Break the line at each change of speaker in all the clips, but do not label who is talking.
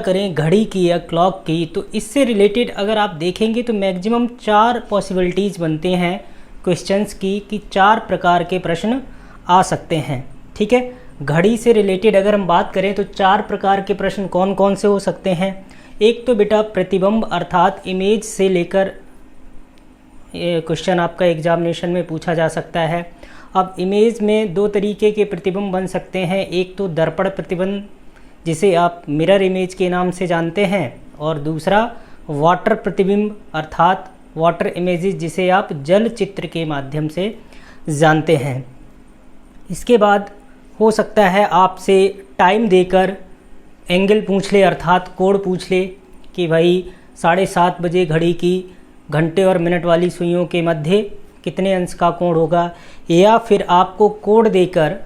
करें घड़ी की या क्लॉक की, तो इससे रिलेटेड अगर आप देखेंगे तो मैक्सिमम 4 पॉसिबिलिटीज़ बनते हैं क्वेश्चंस की, कि 4 प्रकार के प्रश्न आ सकते हैं। ठीक है, घड़ी से रिलेटेड अगर हम बात करें तो 4 प्रकार के प्रश्न कौन कौन से हो सकते हैं। एक तो बेटा प्रतिबिंब अर्थात इमेज से लेकर क्वेश्चन आपका एग्जामिनेशन में पूछा जा सकता है। अब इमेज में 2 तरीके के प्रतिबिंब बन सकते हैं, एक तो दर्पण प्रतिबिंब जिसे आप मिरर इमेज के नाम से जानते हैं, और दूसरा वाटर प्रतिबिंब अर्थात वाटर इमेजेस जिसे आप जल चित्र के माध्यम से जानते हैं। इसके बाद हो सकता है आपसे टाइम देकर एंगल पूछ ले अर्थात कोण पूछ ले कि भाई 7:30 बजे घड़ी की घंटे और मिनट वाली सुइयों के मध्य कितने अंश का कोण होगा, या फिर आपको कोण देकर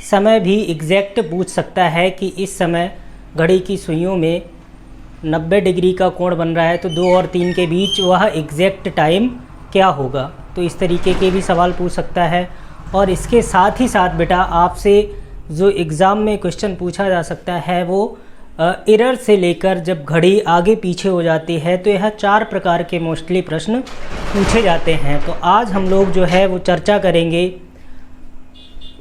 समय भी एग्जैक्ट पूछ सकता है कि इस समय घड़ी की सुइयों में 90 डिग्री का कोण बन रहा है तो 2 और 3 के बीच वह एग्जैक्ट टाइम क्या होगा। तो इस तरीके के भी सवाल पूछ सकता है। और इसके साथ ही साथ बेटा आपसे जो एग्ज़ाम में क्वेश्चन पूछा जा सकता है वो एरर से लेकर जब घड़ी आगे पीछे हो जाती है, तो यह 4 प्रकार के मोस्टली प्रश्न पूछे जाते हैं। तो आज हम लोग जो है वो चर्चा करेंगे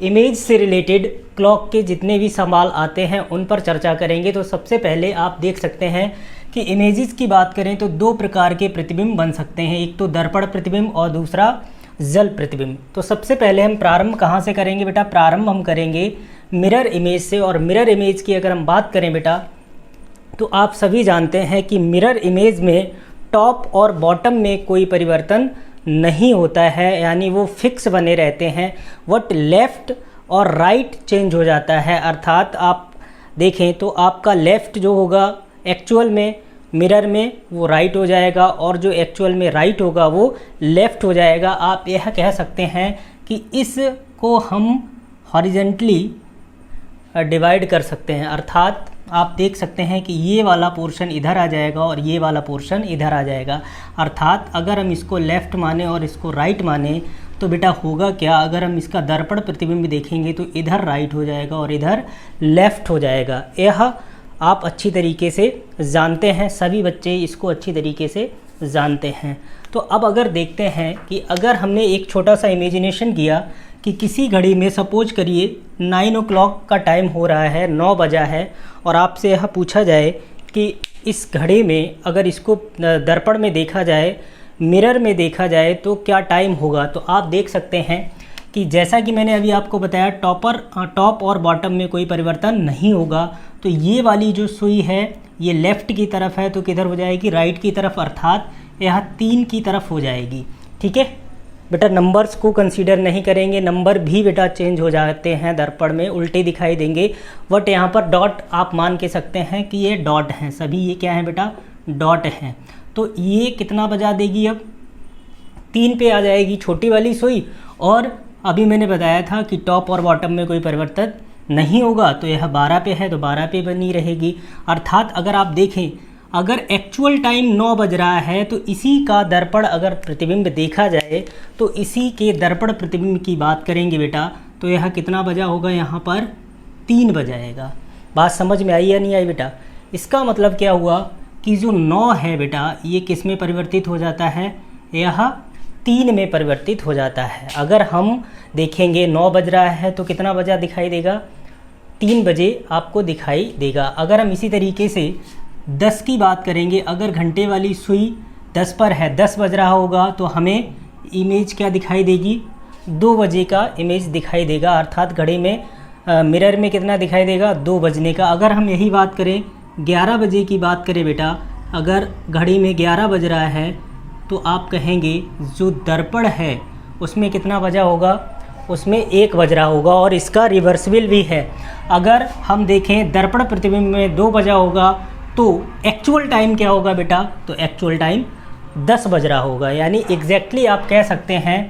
इमेज से रिलेटेड क्लॉक के जितने भी सवाल आते हैं उन पर चर्चा करेंगे। तो सबसे पहले आप देख सकते हैं कि इमेजेस की बात करें तो 2 प्रकार के प्रतिबिंब बन सकते हैं, एक तो दर्पण प्रतिबिंब और दूसरा जल प्रतिबिंब। तो सबसे पहले हम प्रारंभ कहाँ से करेंगे बेटा, प्रारंभ हम करेंगे मिरर इमेज से। और मिरर इमेज की अगर हम बात करें बेटा तो आप सभी जानते हैं कि मिरर इमेज में टॉप और बॉटम में कोई परिवर्तन नहीं होता है, यानी वो फिक्स बने रहते हैं। वट लेफ़्ट और राइट चेंज हो जाता है, अर्थात आप देखें तो आपका लेफ़्ट जो होगा एक्चुअल में मिरर में वो राइट हो जाएगा, और जो एक्चुअल में राइट होगा वो लेफ़्ट हो जाएगा। आप यह कह सकते हैं कि इसको हम हॉरिजेंटली डिवाइड कर सकते हैं, अर्थात आप देख सकते हैं कि ये वाला पोर्शन इधर आ जाएगा और ये वाला पोर्शन इधर आ जाएगा। अर्थात अगर हम इसको लेफ़्ट माने और इसको राइट माने तो बेटा होगा क्या, अगर हम इसका दर्पण प्रतिबिंब देखेंगे तो इधर राइट हो जाएगा और इधर लेफ़्ट हो जाएगा। यह आप अच्छी तरीके से जानते हैं, सभी बच्चे इसको अच्छी तरीके से जानते हैं। तो अब अगर देखते हैं कि अगर हमने एक छोटा सा इमेजिनेशन किया कि किसी घड़ी में सपोज करिए 9 o'clock का टाइम हो रहा है, 9 बजा है, और आपसे यह पूछा जाए कि इस घड़ी में अगर इसको दर्पण में देखा जाए, मिरर में देखा जाए तो क्या टाइम होगा। तो आप देख सकते हैं कि जैसा कि मैंने अभी आपको बताया टॉप और बॉटम में कोई परिवर्तन नहीं होगा। तो ये वाली जो सुई है ये लेफ़्ट की तरफ है तो किधर हो जाएगी, राइट की तरफ, अर्थात यह 3 की तरफ हो जाएगी। ठीक है बेटा, नंबर्स को कंसीडर नहीं करेंगे, नंबर भी बेटा चेंज हो जाते हैं दर्पण में, उल्टे दिखाई देंगे। बट यहाँ पर डॉट आप मान के सकते हैं कि ये डॉट हैं, सभी ये क्या है बेटा, डॉट हैं। तो ये कितना बजा देगी, अब 3 पे आ जाएगी छोटी वाली सुई, और अभी मैंने बताया था कि टॉप और बॉटम में कोई परिवर्तन नहीं होगा, तो यह 12 पे है तो 12 पे बनी रहेगी। अर्थात अगर आप देखें अगर एक्चुअल टाइम 9 बज रहा है तो इसी का दर्पण अगर प्रतिबिंब देखा जाए तो इसी के दर्पण प्रतिबिंब की बात करेंगे बेटा तो यह कितना बजा होगा, यहाँ पर 3 बजाएगा। बात समझ में आई या नहीं आई बेटा। इसका मतलब क्या हुआ कि जो 9 है बेटा ये किस में परिवर्तित हो जाता है, यह 3 में परिवर्तित हो जाता है। अगर हम देखेंगे 9 बज रहा है तो कितना बजा दिखाई देगा, 3 बजे आपको दिखाई देगा। अगर हम इसी तरीके से 10 की बात करेंगे, अगर घंटे वाली सुई 10 पर है, 10 बज रहा होगा तो हमें इमेज क्या दिखाई देगी, 2 बजे का इमेज दिखाई देगा। अर्थात घड़ी में मिरर में कितना दिखाई देगा, 2 बजने का। अगर हम यही बात करें 11 बजे की बात करें बेटा, अगर घड़ी में 11 बज रहा है तो आप कहेंगे जो दर्पण है उसमें कितना बजा होगा, उसमें 1 बज रहा होगा। और इसका रिवर्सिबल भी है, अगर हम देखें दर्पण प्रतिबिंब में 2 बजा होगा तो एक्चुअल टाइम क्या होगा बेटा, तो एक्चुअल टाइम 10 बज रहा होगा। यानी एग्जैक्टली आप कह सकते हैं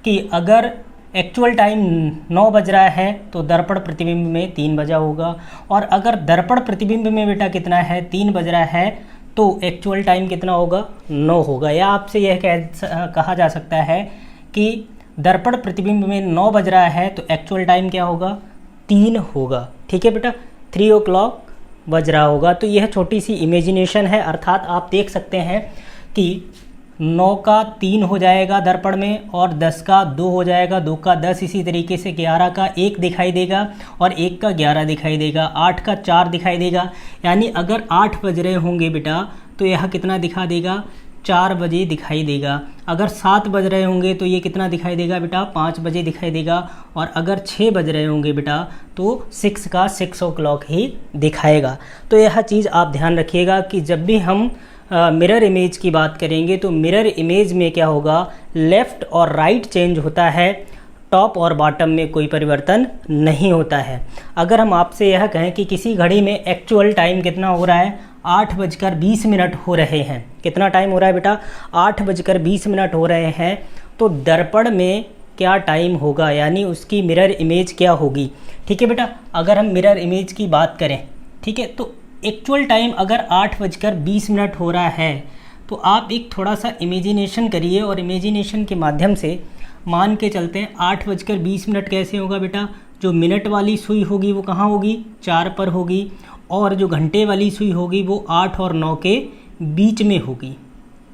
कि अगर एक्चुअल टाइम 9 बज रहा है तो दर्पण प्रतिबिंब में 3 बजा होगा, और अगर दर्पण प्रतिबिंब में बेटा कितना है, 3 बज रहा है, तो एक्चुअल टाइम कितना होगा, 9 होगा। या आपसे यह कहा जा सकता है कि दर्पण प्रतिबिंब में 9 बज रहा है तो एक्चुअल टाइम क्या होगा, 3 होगा। ठीक है बेटा, 3 o'clock बज रहा होगा। तो यह छोटी सी इमेजिनेशन है, अर्थात आप देख सकते हैं कि 9 का 3 हो जाएगा दर्पण में, और 10 का 2 हो जाएगा, 2 का 10, इसी तरीके से 11 का 1 दिखाई देगा और 1 का 11 दिखाई देगा, 8 का 4 दिखाई देगा। यानी अगर 8 बज रहे होंगे बेटा तो यह कितना दिखा देगा, 4 बजे दिखाई देगा। अगर 7 बज रहे होंगे तो ये कितना दिखाई देगा बेटा, 5 बजे दिखाई देगा। और अगर 6 बज रहे होंगे बेटा तो 6 का 6 o'clock ही दिखाएगा। तो यह चीज़ आप ध्यान रखिएगा कि जब भी हम मिरर इमेज की बात करेंगे तो मिरर इमेज में क्या होगा, लेफ़्ट और राइट चेंज होता है, टॉप और बॉटम में कोई परिवर्तन नहीं होता है। अगर हम आपसे यह कहें कि किसी घड़ी में एक्चुअल टाइम कितना हो रहा है, 8:20 हो रहे हैं। कितना टाइम हो रहा है बेटा, 8:20 हो रहे हैं। तो दर्पण में क्या टाइम होगा, यानी उसकी मिरर इमेज क्या होगी। ठीक है बेटा, अगर हम मिरर इमेज की बात करें, ठीक है, तो एक्चुअल टाइम अगर 8:20 हो रहा है तो आप एक थोड़ा सा इमेजिनेशन करिए, और इमेजिनेशन के माध्यम से मान के चलते हैं 8:20 कैसे होगा बेटा, जो मिनट वाली सुई होगी वो कहाँ होगी, 4 पर होगी, और जो घंटे वाली सुई होगी वो 8 और 9 के बीच में होगी।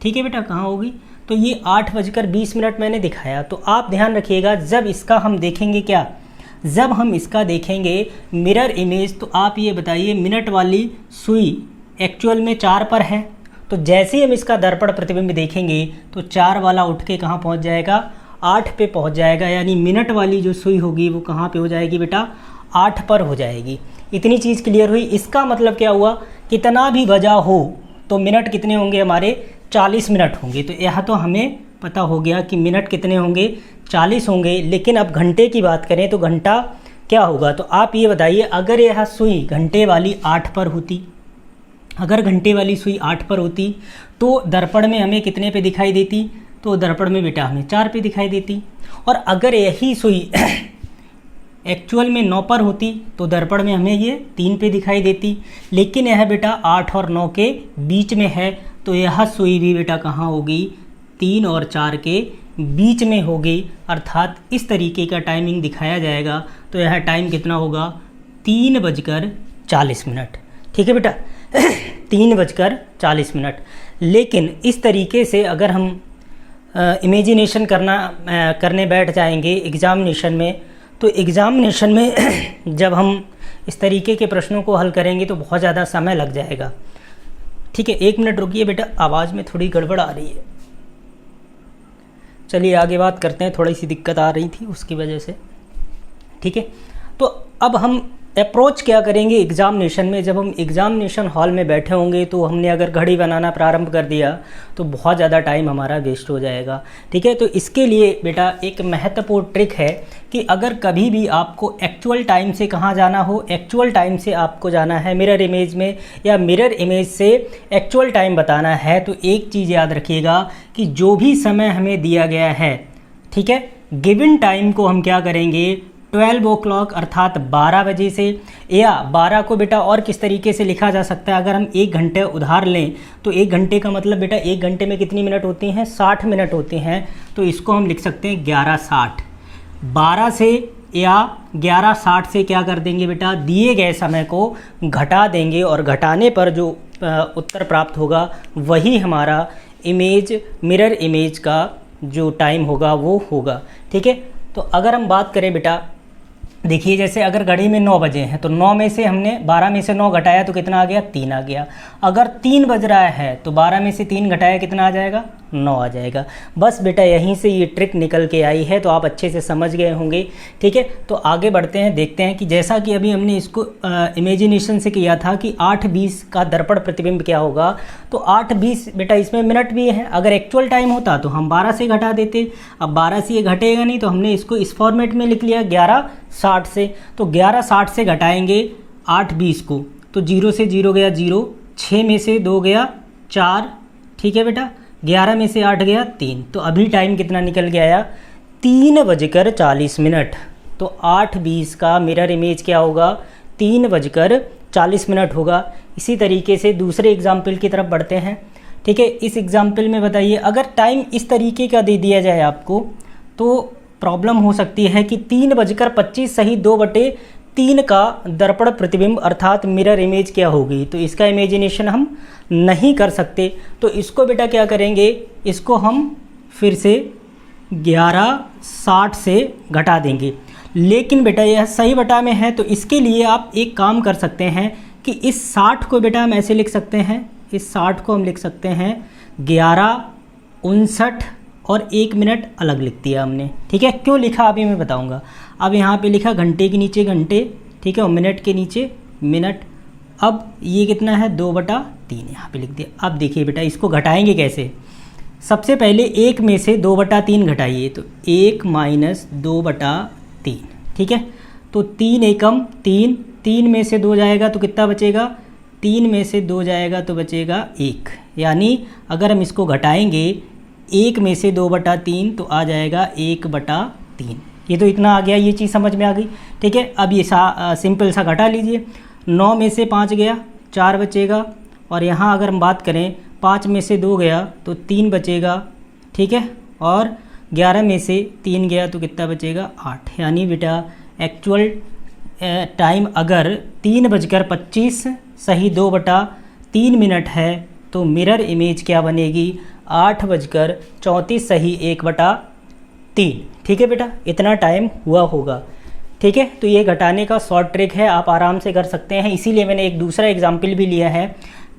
ठीक है बेटा, कहाँ होगी, तो ये 8:20 मैंने दिखाया। तो आप ध्यान रखिएगा, जब इसका हम देखेंगे क्या, जब हम इसका देखेंगे मिरर इमेज, तो आप ये बताइए मिनट वाली सुई एक्चुअल में 4 पर है, तो जैसे ही हम इसका दर्पण प्रतिबिंब देखेंगे तो 4 वाला उठ के कहाँ पहुँच जाएगा, 8 पे पहुँच जाएगा। यानी मिनट वाली जो सुई होगी वो कहाँ पे हो जाएगी बेटा, 8 पर हो जाएगी। इतनी चीज़ क्लियर हुई। इसका मतलब क्या हुआ, कितना भी बजा हो तो मिनट कितने होंगे हमारे, 40 मिनट होंगे। तो यह तो हमें पता हो गया कि मिनट कितने होंगे, 40 होंगे। लेकिन अब घंटे की बात करें तो घंटा क्या होगा, तो आप ये बताइए, अगर यह सुई घंटे वाली 8 पर होती, अगर घंटे वाली सुई 8 पर होती तो दर्पण में हमें कितने पे दिखाई देती, तो दर्पण में बेटा हमें 4 पे दिखाई देती। और अगर यही सुई एक्चुअल में 9 पर होती तो दर्पण में हमें ये 3 पे दिखाई देती। लेकिन यह बेटा 8 और 9 के बीच में है, तो यह सुई भी बेटा कहाँ होगी, 3 और 4 के बीच में होगी। अर्थात इस तरीके का टाइमिंग दिखाया जाएगा। तो यह टाइम कितना होगा, 3:40। ठीक है बेटा, 3:40। लेकिन इस तरीके से अगर हम इमेजिनेशन करने बैठ जाएंगे एग्ज़ामिनेशन में, तो एग्ज़ामिनेशन में जब हम इस तरीके के प्रश्नों को हल करेंगे तो बहुत ज़्यादा समय लग जाएगा। ठीक है, 1 मिनट रुकिए बेटा, आवाज़ में थोड़ी गड़बड़ आ रही है। चलिए आगे बात करते हैं, थोड़ी सी दिक्कत आ रही थी उसकी वजह से। ठीक है, तो अब हम अप्रोच क्या करेंगे एग्ज़ामिनेशन में। जब हम एग्ज़ामिनेशन हॉल में बैठे होंगे तो हमने अगर घड़ी बनाना प्रारंभ कर दिया तो बहुत ज़्यादा टाइम हमारा वेस्ट हो जाएगा। ठीक है, तो इसके लिए बेटा एक महत्वपूर्ण ट्रिक है कि अगर कभी भी आपको एक्चुअल टाइम से कहाँ जाना हो, एक्चुअल टाइम से आपको जाना है मिरर इमेज में, या मिरर इमेज से एक्चुअल टाइम बताना है, तो एक चीज़ याद रखिएगा कि जो भी समय हमें दिया गया है, ठीक है, गिवन टाइम को हम क्या करेंगे, 12 o'clock अर्थात 12 बजे से, या 12 को बेटा और किस तरीके से लिखा जा सकता है, अगर हम 1 घंटे उधार लें तो 1 घंटे का मतलब बेटा 1 घंटे में कितनी मिनट होती हैं, 60 मिनट होते हैं। तो इसको हम लिख सकते हैं 11:60। 12 से या 11:60 से क्या कर देंगे बेटा, दिए गए समय को घटा देंगे, और घटाने पर जो उत्तर प्राप्त होगा वही हमारा इमेज, मिरर इमेज का जो टाइम होगा वो होगा। ठीक है, तो अगर हम बात करें बेटा, देखिए जैसे अगर घड़ी में 9 बजे हैं तो 9 में से हमने 12 में से 9 घटाया तो कितना आ गया, 3 आ गया। अगर 3 बज रहा है तो 12 में से 3 घटाया कितना आ जाएगा, 9 आ जाएगा। बस बेटा यहीं से ये ट्रिक निकल के आई है, तो आप अच्छे से समझ गए होंगे। ठीक है, तो आगे बढ़ते हैं, देखते हैं कि जैसा कि अभी हमने इसको इमेजिनेशन से किया था कि 8:20 का दर्पण प्रतिबिंब क्या होगा, तो 8:20 बेटा इसमें मिनट भी है। अगर एक्चुअल टाइम होता तो हम 12 से घटा देते, अब 12 से ये घटेगा नहीं तो हमने इसको इस फॉर्मेट में लिख लिया 11:60 से। तो 11:60 से घटाएंगे 8:20 को, तो 0 से 0 गया 0, 6 में से 2 गया 4, ठीक है बेटा, 11 में से 8 गया 3। तो अभी टाइम कितना निकल के आया, 3:40। तो 8:20 का मिरर इमेज क्या होगा, 3:40 होगा। इसी तरीके से दूसरे एग्जाम्पल की तरफ बढ़ते हैं। ठीक है, इस एग्जाम्पल में बताइए, अगर टाइम इस तरीके का दे दिया जाए आपको तो प्रॉब्लम हो सकती है कि 3:25 सही 2/3 3 का दर्पण प्रतिबिंब अर्थात मिरर इमेज क्या होगी, तो इसका इमेजिनेशन हम नहीं कर सकते। तो इसको बेटा क्या करेंगे, इसको हम फिर से 1160 से घटा देंगे। लेकिन बेटा यह सही बटा में है, तो इसके लिए आप एक काम कर सकते हैं कि इस 60 को बेटा हम ऐसे लिख सकते हैं, इस 60 को हम लिख सकते हैं 11:59 और 1 मिनट अलग लिख दिया हमने। ठीक है, क्यों लिखा अभी मैं बताऊंगा। अब यहाँ पे लिखा घंटे के नीचे घंटे, ठीक है, और मिनट के नीचे मिनट। अब ये कितना है 2/3 यहाँ पे लिख दिया। अब देखिए बेटा इसको घटाएंगे कैसे। सबसे पहले 1 में से 2/3 घटाइए, तो 1 - 2/3, ठीक है। तो 3 एकम 3, 3 में से 2 जाएगा तो कितना बचेगा, 3 में से 2 जाएगा तो बचेगा 1। यानी अगर हम इसको घटाएंगे 1 में से 2/3 तो आ जाएगा 1/3। ये तो इतना आ गया, ये चीज़ समझ में आ गई। ठीक है, अब ये सिंपल सा घटा लीजिए। 9 में से 5 गया 4 बचेगा, और यहाँ अगर हम बात करें 5 में से 2 गया तो 3 बचेगा, ठीक है, और 11 में से 3 गया तो कितना बचेगा 8। यानी बेटा एक्चुअल टाइम अगर 3:25 सही 2/3 मिनट है तो मिरर इमेज क्या बनेगी 8:34 सही 1/3। ठीक है बेटा, इतना टाइम हुआ होगा। ठीक है, तो ये घटाने का शॉर्ट ट्रिक है, आप आराम से कर सकते हैं। इसीलिए मैंने एक दूसरा एग्जाम्पल भी लिया है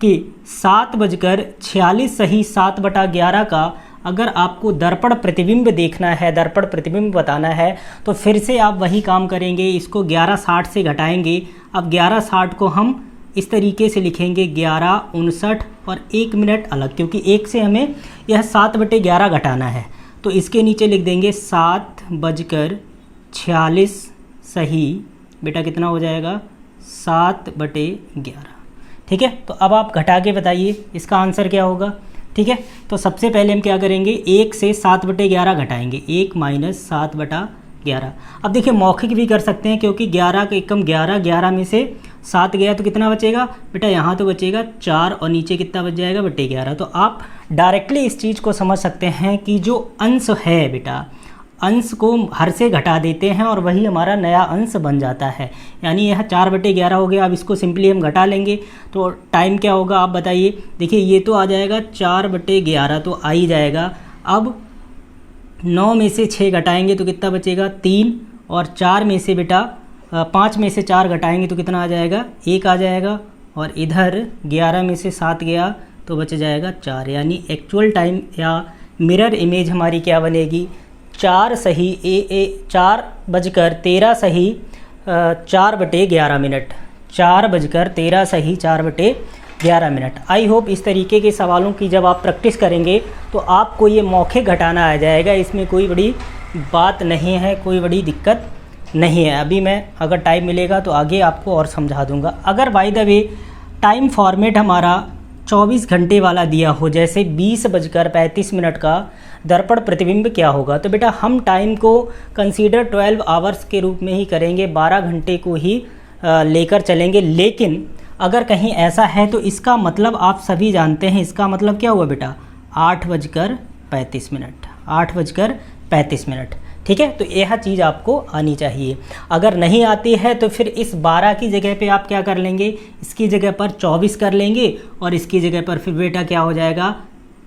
कि 7:46 सही 7/11 का अगर आपको दर्पण प्रतिबिंब देखना है, दर्पण प्रतिबिंब बताना है, तो फिर से आप वही काम करेंगे, इसको 1160 से घटाएंगे। अब 1160 को हम इस तरीके से लिखेंगे 11:59 और 1 मिनट अलग, क्योंकि 1 से हमें यह 7/11 घटाना है। तो इसके नीचे लिख देंगे 7:46 सही बेटा कितना हो जाएगा 7/11। ठीक है, तो अब आप घटा के बताइए इसका आंसर क्या होगा। ठीक है, तो सबसे पहले हम क्या करेंगे 1 से 7/11 घटाएंगे, 1 - 7/11। अब देखिए मौखिक भी कर सकते हैं, क्योंकि 11 का एकम 11, 11 में से 7 गया तो कितना बचेगा बेटा, यहाँ तो बचेगा 4 और नीचे कितना बच जाएगा 11। तो आप डायरेक्टली इस चीज़ को समझ सकते हैं कि जो अंश है बेटा, अंश को हर से घटा देते हैं और वही हमारा नया अंश बन जाता है। यानी यह 4/11 हो गया। अब इसको सिंपली हम घटा लेंगे तो टाइम क्या होगा आप बताइए। देखिए ये तो आ जाएगा 4/11 तो आ ही जाएगा। अब 9 में से 6 घटाएंगे तो कितना बचेगा 3, और 4 में से बेटा 5 में से 4 घटाएंगे तो कितना आ जाएगा 1 आ जाएगा, और इधर 11 में से 7 गया तो बच जाएगा 4। यानी एक्चुअल टाइम या मिरर इमेज हमारी क्या बनेगी 4 सही 4:13 सही 4/11 मिनट, 4:13 सही 4/11 मिनट। आई होप इस तरीके के सवालों की जब आप प्रैक्टिस करेंगे तो आपको ये मौखिक घटाना आ जाएगा, इसमें कोई बड़ी बात नहीं है, कोई बड़ी दिक्कत नहीं है। अभी मैं अगर टाइम मिलेगा तो आगे आपको और समझा दूंगा। अगर by the way time format हमारा 24 घंटे वाला दिया हो, जैसे 20:35 का दर्पण प्रतिबिंब क्या होगा, तो बेटा हम टाइम को कंसीडर 12 आवर्स के रूप में ही करेंगे, 12 घंटे को ही लेकर चलेंगे। लेकिन अगर कहीं ऐसा है तो इसका मतलब आप सभी जानते हैं, इसका मतलब क्या हुआ बेटा 8:35 मिनट, 8:35। ठीक है, तो यह चीज़ आपको आनी चाहिए। अगर नहीं आती है तो फिर इस 12 की जगह पे आप क्या कर लेंगे, इसकी जगह पर 24 कर लेंगे, और इसकी जगह पर फिर बेटा क्या हो जाएगा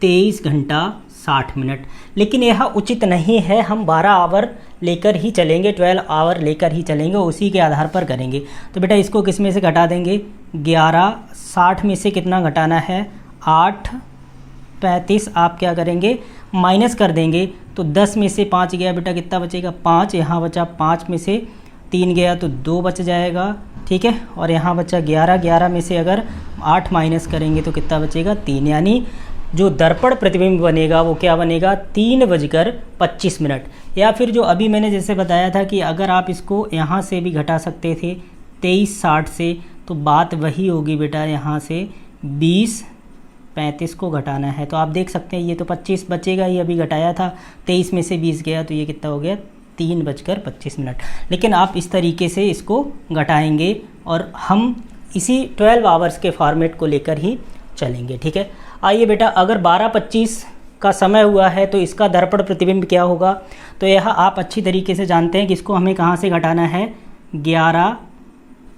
23 घंटा 60 मिनट। लेकिन यह उचित नहीं है, हम 12 आवर लेकर ही चलेंगे, 12 आवर लेकर ही चलेंगे, उसी के आधार पर करेंगे। तो बेटा इसको किस में से घटा देंगे 11:60 में से कितना घटाना है 8:35 आप क्या करेंगे माइनस कर देंगे, तो 10 में से 5 गया बेटा कितना बचेगा 5, यहाँ बचा 5 में से 3 गया तो 2 बच जाएगा। ठीक है, और यहाँ बचा 11, 11 में से अगर 8 माइनस करेंगे तो कितना बचेगा 3। यानी जो दर्पण प्रतिबिंब बनेगा वो क्या बनेगा 3:25 मिनट। या फिर जो अभी मैंने जैसे बताया था कि अगर आप इसको यहाँ से भी घटा सकते थे 23:60 से, तो बात वही होगी बेटा, यहाँ से 20:35 को घटाना है। तो आप देख सकते हैं ये तो 25 बचेगा, ये अभी घटाया था, 23 में से 20 गया तो ये कितना हो गया 3:25 मिनट। लेकिन आप इस तरीके से इसको घटाएंगे और हम इसी 12 आवर्स के फॉर्मेट को लेकर ही चलेंगे। ठीक है, आइए बेटा अगर 12:25 का समय हुआ है तो इसका दर्पण प्रतिबिंब क्या होगा, तो यह आप अच्छी तरीके से जानते हैं कि इसको हमें कहाँ से घटाना है 11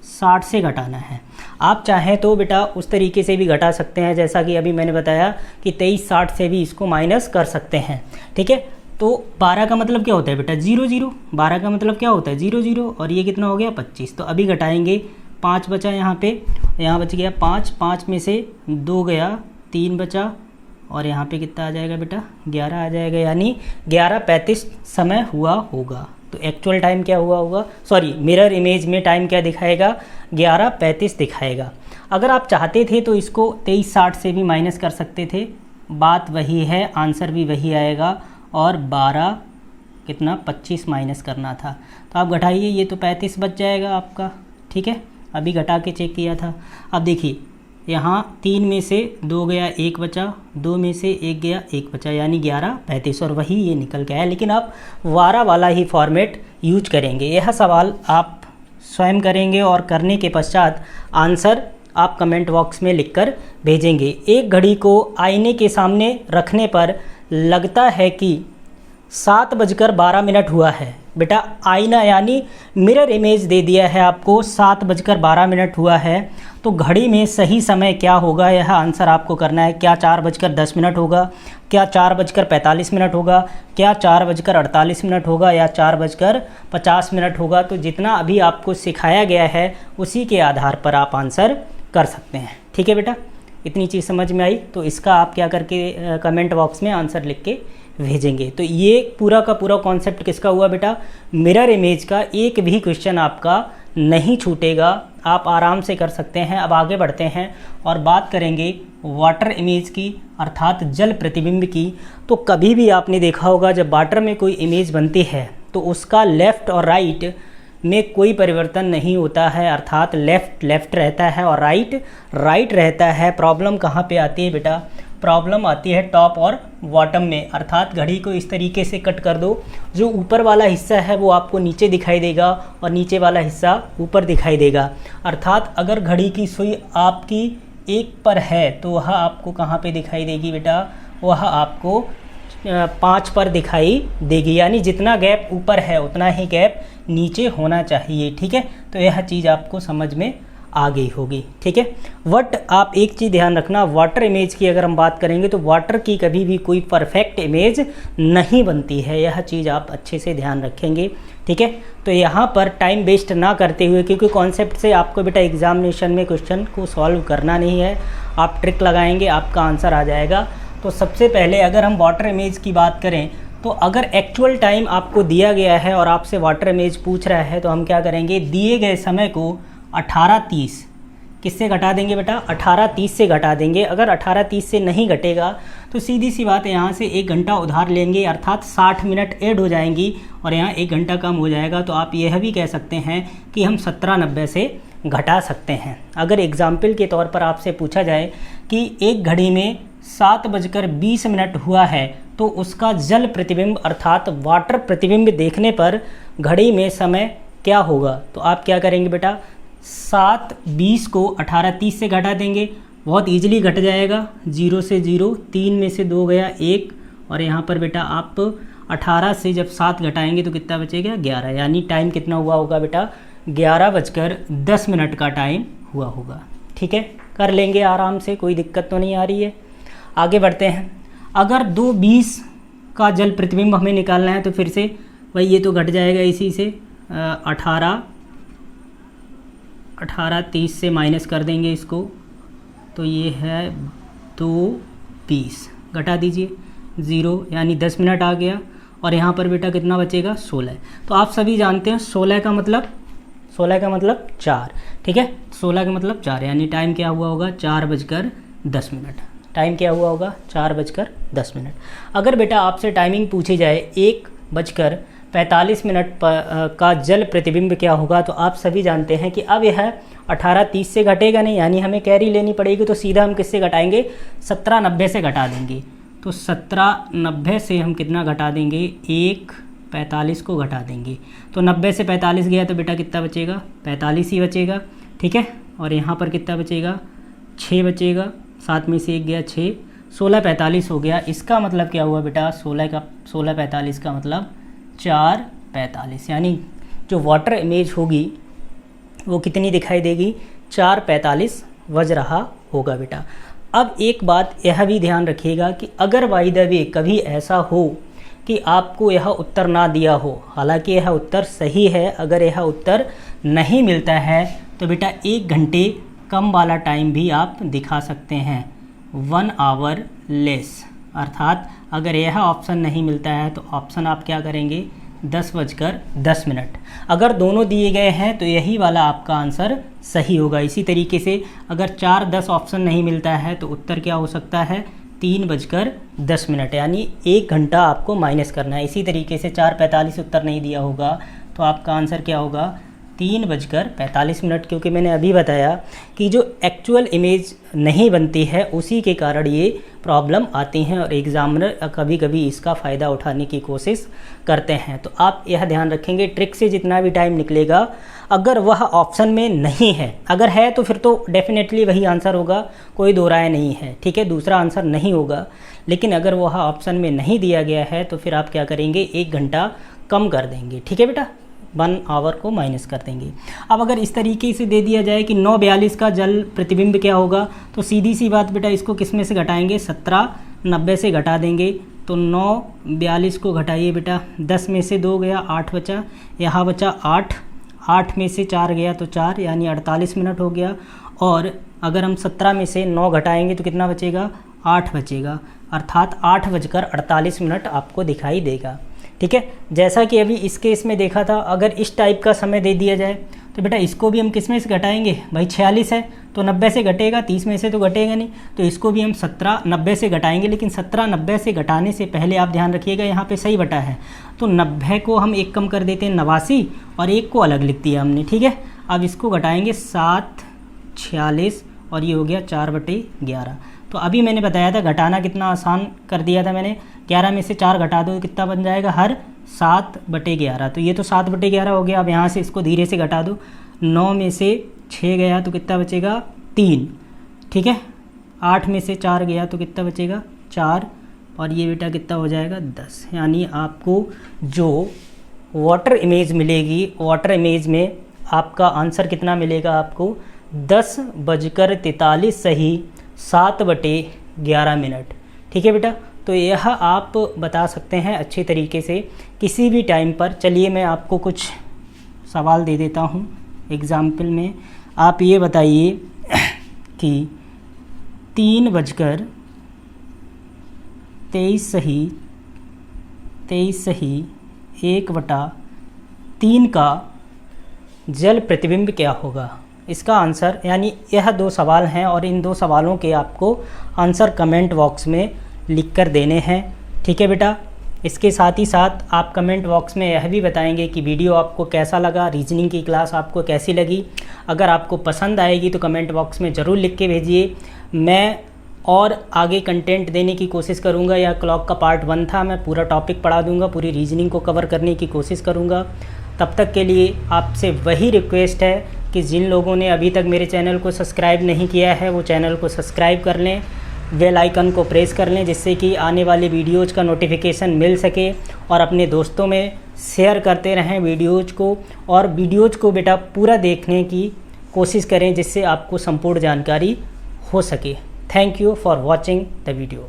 60 से घटाना है। आप चाहें तो बेटा उस तरीके से भी घटा सकते हैं, जैसा कि अभी मैंने बताया कि 2360 से भी इसको माइनस कर सकते हैं। ठीक है, तो 12 का मतलब क्या होता है बेटा 0 0, 12 का मतलब क्या होता है 0 0, और ये कितना हो गया 25। तो अभी घटाएंगे, 5 बचा यहाँ पे, यहाँ बच गया 5, 5 में से 2 गया, 3 बचा, और यहाँ पे कितना आ जाएगा बेटा 11 आ जाएगा, यानी 11:35 समय हुआ होगा। तो एक्चुअल टाइम क्या हुआ होगा, सॉरी मिरर इमेज में टाइम क्या दिखाएगा 11:35 दिखाएगा। अगर आप चाहते थे तो इसको 2360 से भी माइनस कर सकते थे, बात वही है, आंसर भी वही आएगा, और 12 कितना 25 माइनस करना था। तो आप घटाइए, ये तो 35 बच जाएगा आपका। ठीक है, अभी घटा के चेक किया था। अब देखिए यहाँ 3 में से 2 गया, 1 बचा, 2 में से 1 गया, 1 बचा, यानी 11:35, और वही ये निकल के आया। लेकिन आप वारा वाला ही फॉर्मेट यूज करेंगे। यह सवाल आप स्वयं करेंगे और करने के पश्चात आंसर आप कमेंट बॉक्स में लिखकर भेजेंगे। एक घड़ी को आईने के सामने रखने पर लगता है कि 7:12 हुआ है। बेटा आईना यानी मिरर इमेज दे दिया है आपको, 7:12 हुआ है, तो घड़ी में सही समय क्या होगा यह आंसर आपको करना है। क्या 4:10 होगा, क्या 4:45 होगा, क्या 4:48 होगा, या 4:50 होगा। तो जितना अभी आपको सिखाया गया है उसी के आधार पर आप आंसर कर सकते हैं। ठीक है बेटा, इतनी चीज़ समझ में आई। तो इसका आप क्या करके कमेंट बॉक्स में आंसर लिख के भेजेंगे। तो ये पूरा का पूरा कॉन्सेप्ट किसका हुआ बेटा, मिरर इमेज का। एक भी क्वेश्चन आपका नहीं छूटेगा, आप आराम से कर सकते हैं। अब आगे बढ़ते हैं और बात करेंगे वाटर इमेज की, अर्थात जल प्रतिबिंब की। तो कभी भी आपने देखा होगा जब वाटर में कोई इमेज बनती है तो उसका लेफ़्ट और राइट में कोई परिवर्तन नहीं होता है, अर्थात लेफ़्ट लेफ़्ट रहता है और राइट राइट रहता है। प्रॉब्लम कहाँ पे आती है बेटा, प्रॉब्लम आती है टॉप और बॉटम में, अर्थात घड़ी को इस तरीके से कट कर दो, जो ऊपर वाला हिस्सा है वो आपको नीचे दिखाई देगा और नीचे वाला हिस्सा ऊपर दिखाई देगा। अर्थात अगर घड़ी की सुई आपकी 1 पर है तो वह आपको कहाँ पे दिखाई देगी बेटा, वह आपको 5 पर दिखाई देगी, यानी जितना गैप ऊपर है उतना ही गैप नीचे होना चाहिए। ठीक है, तो यह चीज़ आपको समझ में आ गई होगी। ठीक है, बट आप एक चीज़ ध्यान रखना, वाटर इमेज की अगर हम बात करेंगे तो वाटर की कभी भी कोई परफेक्ट इमेज नहीं बनती है, यह चीज़ आप अच्छे से ध्यान रखेंगे। ठीक है, तो यहाँ पर टाइम वेस्ट ना करते हुए, क्योंकि कॉन्सेप्ट से आपको बेटा एग्जामिनेशन में क्वेश्चन को सॉल्व करना नहीं है, आप ट्रिक लगाएंगे आपका आंसर आ जाएगा। तो सबसे पहले अगर हम वाटर इमेज की बात करें तो अगर एक्चुअल टाइम आपको दिया गया है और आपसे वाटर इमेज पूछ रहा है तो हम क्या करेंगे, दिए गए समय को 18:30 किससे घटा देंगे बेटा, 18:30 से घटा देंगे। अगर 18:30 से नहीं घटेगा तो सीधी सी बात है, यहाँ से 1 घंटा उधार लेंगे, अर्थात 60 मिनट ऐड हो जाएंगी और यहाँ 1 घंटा कम हो जाएगा। तो आप यह भी कह सकते हैं कि हम 17:90 से घटा सकते हैं। अगर एग्जाम्पल के तौर पर आपसे पूछा जाए कि एक घड़ी में 7:20 हुआ है तो उसका जल प्रतिबिंब अर्थात वाटर प्रतिबिंब देखने पर घड़ी में समय क्या होगा, तो आप क्या करेंगे बेटा, 7:20 को 18:30 से घटा देंगे, बहुत ईजिली घट जाएगा, 0 से 0, 3 में से 2 गया 1, और यहाँ पर बेटा आप 18 से जब 7 घटाएंगे तो कितना बचेगा 11, यानी टाइम कितना हुआ होगा बेटा 11:10 का टाइम हुआ होगा। ठीक है, कर लेंगे आराम से, कोई दिक्कत तो नहीं आ रही है। आगे बढ़ते हैं। अगर 2:20 का जल प्रतिबिंब हमें निकालना है तो फिर से भाई ये तो घट जाएगा इसी से, 18:30 से माइनस कर देंगे इसको, तो ये है 2:20, घटा दीजिए 0, यानी 10 मिनट आ गया, और यहाँ पर बेटा कितना बचेगा 16। तो आप सभी जानते हैं 16 का मतलब 4। ठीक है, 16 का मतलब 4, यानी टाइम क्या हुआ होगा 4:10। टाइम क्या हुआ होगा 4:10। अगर बेटा आपसे टाइमिंग पूछी जाए 1:45 का जल प्रतिबिंब क्या होगा, तो आप सभी जानते हैं कि अब यह 18:30 से घटेगा नहीं, यानी हमें कैरी लेनी पड़ेगी, तो सीधा हम किससे घटाएंगे 17:90 से घटा देंगे। तो 17:90 से हम कितना घटा देंगे 1:45 को घटा देंगे, तो 90 से 45 गया तो बेटा कितना बचेगा 45 ही बचेगा। ठीक है, और यहाँ पर कितना बचेगा 6 बचेगा, 7 में से 1 गया 6, 16:45 हो गया। इसका मतलब क्या हुआ बेटा 16:45 का मतलब 4:45, यानी जो वाटर इमेज होगी वो कितनी दिखाई देगी, 4:45 बज रहा होगा बेटा। अब एक बात यह भी ध्यान रखिएगा कि अगर बाय द वे कभी ऐसा हो कि आपको यह उत्तर ना दिया हो, हालांकि यह उत्तर सही है, अगर यह उत्तर नहीं मिलता है तो बेटा 1 घंटे कम वाला टाइम भी आप दिखा सकते हैं, 1 आवर लेस। अर्थात अगर यह ऑप्शन नहीं मिलता है तो ऑप्शन आप क्या करेंगे, 10:10। अगर दोनों दिए गए हैं तो यही वाला आपका आंसर सही होगा। इसी तरीके से अगर 4:10 ऑप्शन नहीं मिलता है तो उत्तर क्या हो सकता है, 3:10, यानी 1 घंटा आपको माइनस करना है। इसी तरीके से 4:45 उत्तर नहीं दिया होगा तो आपका आंसर क्या होगा, 3:45, क्योंकि मैंने अभी बताया कि जो एक्चुअल इमेज नहीं बनती है उसी के कारण ये प्रॉब्लम आती हैं और एग्जामिनर कभी कभी इसका फ़ायदा उठाने की कोशिश करते हैं। तो आप यह ध्यान रखेंगे, ट्रिक से जितना भी टाइम निकलेगा अगर वह ऑप्शन में नहीं है, अगर है तो फिर तो डेफिनेटली वही आंसर होगा, कोई दो राय नहीं है, ठीक है, दूसरा आंसर नहीं होगा। लेकिन अगर वह ऑप्शन में नहीं दिया गया है तो फिर आप क्या करेंगे, 1 घंटा कम कर देंगे, ठीक है बेटा, 1 आवर को माइनस कर देंगे। अब अगर इस तरीके से दे दिया जाए कि 9:42 का जल प्रतिबिंब क्या होगा, तो सीधी सी बात बेटा, इसको किस में से घटाएंगे, 17:90 से घटा देंगे। तो 9:42 को घटाइए बेटा, 10 में से 2 गया, 8 बचा, यहाँ बचा 8, 8 में से 4 गया तो 4, यानी 48 मिनट हो गया। और अगर हम 17 में से 9 घटाएंगे तो कितना बचेगा, 8 बचेगा, अर्थात 8:48 आपको दिखाई देगा, ठीक है। जैसा कि अभी इस केस में देखा था, अगर इस टाइप का समय दे दिया जाए तो बेटा इसको भी हम किस में से घटाएंगे, भाई 46 है तो 90 से घटेगा, 30 में से तो घटेगा नहीं, तो इसको भी हम 17:90 से घटाएंगे। लेकिन 17:90 से घटाने से पहले आप ध्यान रखिएगा, यहाँ पे सही बटा है तो 90 को हम 1 कम कर देते हैं, 89, और 1 को अलग लिख दिया हमने, ठीक है। अब इसको घटाएंगे 7, 46 और ये हो गया 4/11। तो अभी मैंने बताया था घटाना कितना आसान कर दिया था मैंने, 11 में से 4 घटा दो कितना बन जाएगा, हर 7/11। तो ये तो 7/11 हो गया। अब यहाँ से इसको धीरे से घटा दो, 9 में से 6 गया तो कितना बचेगा, 3, ठीक है। 8 में से 4 गया तो कितना बचेगा, 4, और ये बेटा कितना हो जाएगा, 10। यानी आपको जो वाटर इमेज मिलेगी, वाटर इमेज में आपका आंसर कितना मिलेगा, आपको 10:43 सही, 7/11, ठीक है बेटा। तो यह आप बता सकते हैं अच्छे तरीके से किसी भी टाइम पर। चलिए मैं आपको कुछ सवाल दे देता हूँ एग्ज़ाम्पल में। आप ये बताइए कि 3:23 सही, 1/3 का जल प्रतिबिंब क्या होगा, इसका आंसर, यानी यह 2 सवाल हैं और इन 2 सवालों के आपको आंसर कमेंट बॉक्स में लिख कर देने हैं, ठीक है बेटा। इसके साथ ही साथ आप कमेंट बॉक्स में यह भी बताएंगे कि वीडियो आपको कैसा लगा, रीजनिंग की क्लास आपको कैसी लगी। अगर आपको पसंद आएगी तो कमेंट बॉक्स में ज़रूर लिख के भेजिए। मैं और आगे कंटेंट देने की कोशिश करूंगा। यह क्लॉक का पार्ट 1 था, मैं पूरा टॉपिक पढ़ा दूंगा, पूरी रीजनिंग को कवर करने की कोशिश करूंगा। तब तक के लिए आपसे वही रिक्वेस्ट है कि जिन लोगों ने अभी तक मेरे चैनल को सब्सक्राइब नहीं किया है वो चैनल को सब्सक्राइब कर लें, बेल आइकन को प्रेस कर लें, जिससे कि आने वाले वीडियोज़ का नोटिफिकेशन मिल सके, और अपने दोस्तों में शेयर करते रहें वीडियोज़ को। और वीडियोज़ को बेटा पूरा देखने की कोशिश करें जिससे आपको संपूर्ण जानकारी हो सके। Thank you for watching the video.